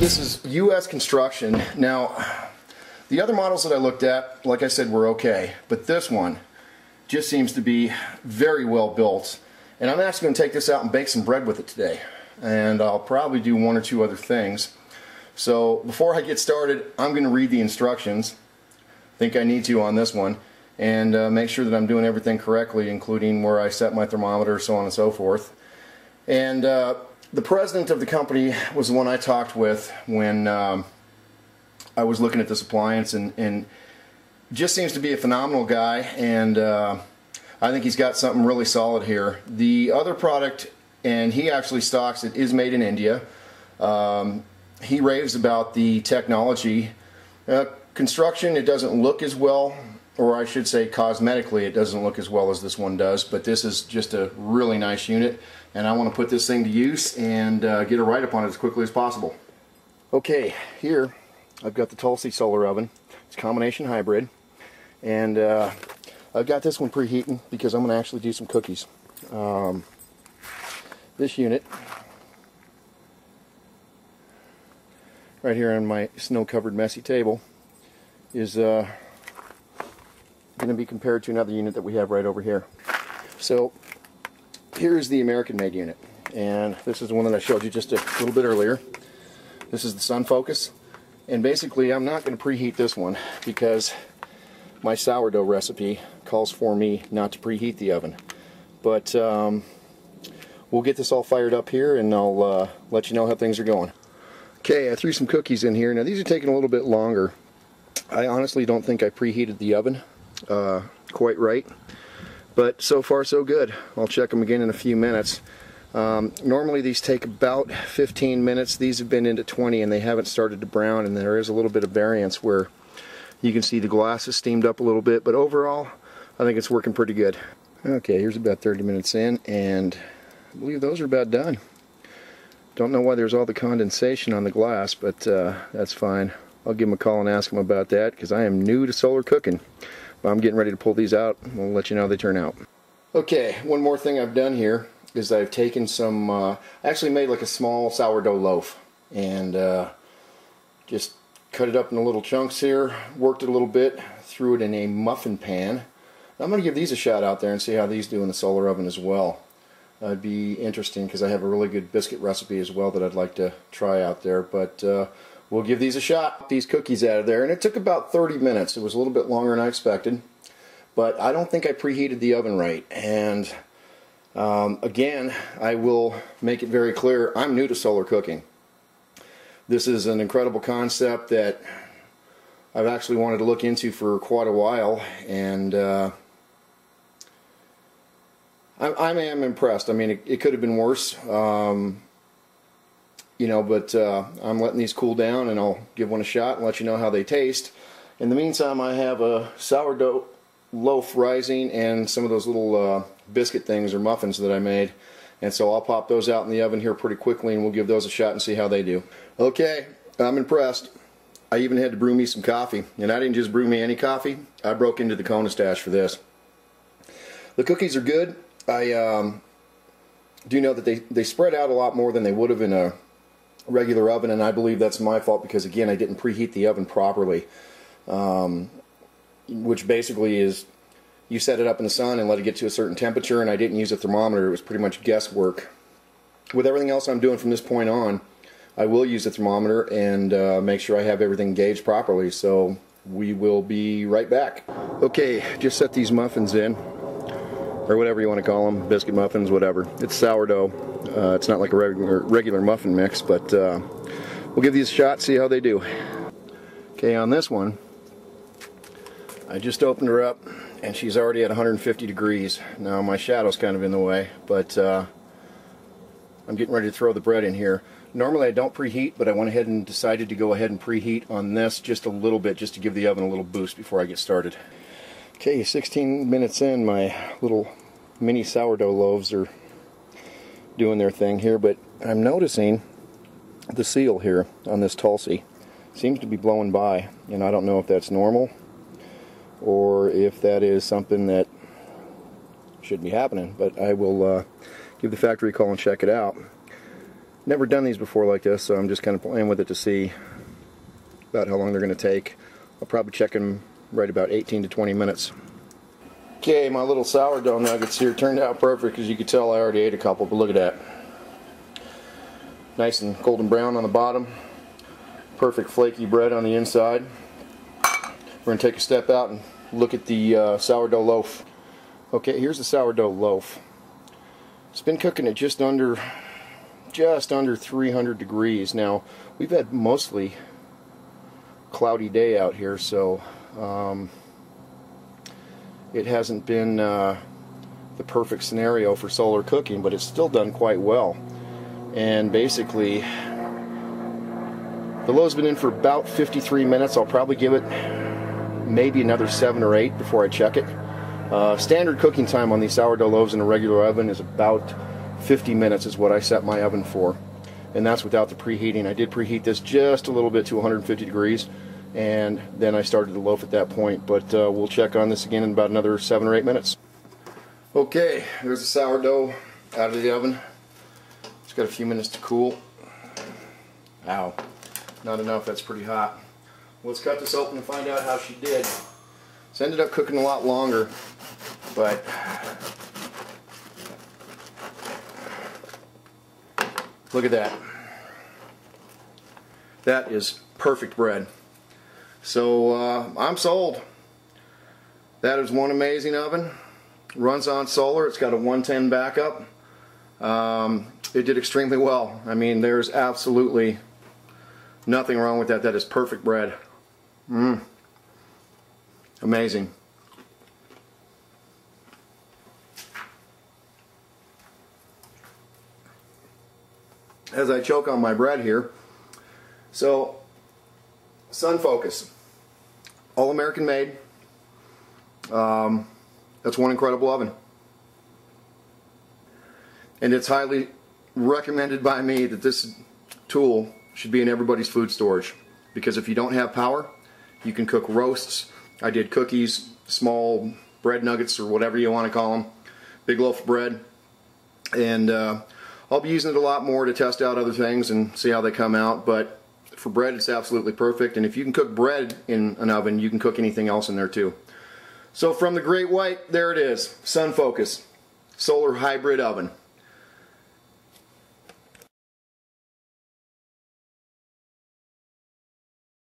This is U.S. construction. Now, the other models that I looked at, like I said, were okay, but this one just seems to be very well built. And I'm actually going to take this out and bake some bread with it today. And I'll probably do one or two other things. So before I get started, I'm going to read the instructions. I think I need to on this one. And make sure that I'm doing everything correctly, including where I set my thermometer, so on and so forth. And the president of the company was the one I talked with when I was looking at this appliance, and just seems to be a phenomenal guy, and I think he's got something really solid here. The other product, and he actually stocks it, is made in India. He raves about the technology. Construction, it doesn't look as well, or I should say cosmetically it doesn't look as well as this one does, but this is just a really nice unit, and I want to put this thing to use and get a write-up on it as quickly as possible. Okay, here I've got the Tulsi solar oven. It's a combination hybrid, and I've got this one preheating because I'm going to actually do some cookies. This unit right here on my snow-covered messy table is going to be compared to another unit that we have right over here. So here's the American-made unit, and this is the one that I showed you just a little bit earlier. This is the Sun Focus, and basically I'm not going to preheat this one because my sourdough recipe calls for me not to preheat the oven. But we'll get this all fired up here, and I'll let you know how things are going. Okay, I threw some cookies in here. Now these are taking a little bit longer. I honestly don't think I preheated the oven quite right, but so far so good. I'll check them again in a few minutes. Normally these take about 15 minutes. These have been into 20 and they haven't started to brown, and there is a little bit of variance where you can see the glass is steamed up a little bit, but overall I think it's working pretty good. Okay, here's about 30 minutes in, and I believe those are about done. Don't know why there's all the condensation on the glass, but that's fine. I'll give him a call and ask him about that, because I am new to solar cooking. But I'm getting ready to pull these out, and we'll let you know how they turn out. Okay, one more thing I've done here is I've taken some, I actually made like a small sourdough loaf, and just cut it up in little chunks here, worked it a little bit, threw it in a muffin pan. I'm going to give these a shot out there and see how these do in the solar oven as well. It'd be interesting because I have a really good biscuit recipe as well that I'd like to try out there, but we'll give these a shot. These cookies out of there, and it took about 30 minutes. It was a little bit longer than I expected, but I don't think I preheated the oven right. And again, I will make it very clear, I'm new to solar cooking. This is an incredible concept that I've actually wanted to look into for quite a while, and I am impressed. I mean, it could have been worse. You know, but I'm letting these cool down, and I'll give one a shot and let you know how they taste. In the meantime, I have a sourdough loaf rising and some of those little biscuit things or muffins that I made, and so I'll pop those out in the oven here pretty quickly, and we'll give those a shot and see how they do. Okay, I'm impressed. I even had to brew me some coffee, and I didn't just brew me any coffee. I broke into the Kona stash for this. The cookies are good. I do know that they spread out a lot more than they would have in a regular oven, and I believe that's my fault because, again, I didn't preheat the oven properly, which basically is you set it up in the sun and let it get to a certain temperature, and I didn't use a thermometer. It was pretty much guesswork. With everything else I'm doing from this point on, I will use a thermometer and make sure I have everything gauged properly, so we will be right back. Okay, just set these muffins in, or whatever you want to call them, biscuit muffins, whatever. It's sourdough. It's not like a regular muffin mix, but we'll give these a shot, see how they do. Okay, on this one, I just opened her up, and she's already at 150 degrees. Now, my shadow's kind of in the way, but I'm getting ready to throw the bread in here. Normally, I don't preheat, but I went ahead and decided to go ahead and preheat on this just a little bit, just to give the oven a little boost before I get started. Okay, 16 minutes in, my little mini sourdough loaves are doing their thing here, but I'm noticing the seal here on this Tulsi seems to be blowing by, and I don't know if that's normal or if that is something that should be happening, but I will give the factory a call and check it out. Never done these before like this, so I'm just kind of playing with it to see about how long they're going to take. I'll probably check them right about 18 to 20 minutes. Okay, my little sourdough nuggets here turned out perfect. As you can tell, I already ate a couple, but look at that. Nice and golden brown on the bottom. Perfect flaky bread on the inside. We're going to take a step out and look at the sourdough loaf. Okay, here's the sourdough loaf. It's been cooking at just under 300 degrees. Now, we've had mostly cloudy day out here, so it hasn't been the perfect scenario for solar cooking, but it's still done quite well. And basically, the loaf's been in for about 53 minutes. I'll probably give it maybe another 7 or 8 before I check it. Standard cooking time on these sourdough loaves in a regular oven is about 50 minutes is what I set my oven for, and that's without the preheating. I did preheat this just a little bit to 150 degrees, and then I started the loaf at that point, but we'll check on this again in about another 7 or 8 minutes. Okay, there's the sourdough out of the oven. It's got a few minutes to cool. Ow, not enough, that's pretty hot. Let's cut this open and find out how she did. This ended up cooking a lot longer, but look at that. That is perfect bread. So I'm sold. That is one amazing oven. Runs on solar. It's got a 110 backup. It did extremely well. I mean, there's absolutely nothing wrong with that. That is perfect bread. Amazing. As I choke on my bread here, so Sun Focus, all American made. That's one incredible oven, and it's highly recommended by me that this tool should be in everybody's food storage, because if you don't have power, you can cook roasts. I did cookies, small bread nuggets, or whatever you want to call them, big loaf of bread, and I'll be using it a lot more to test out other things and see how they come out, but for bread it's absolutely perfect. And if you can cook bread in an oven, you can cook anything else in there too. So from the Great White, there it is, Sun Focus Solar Hybrid Oven.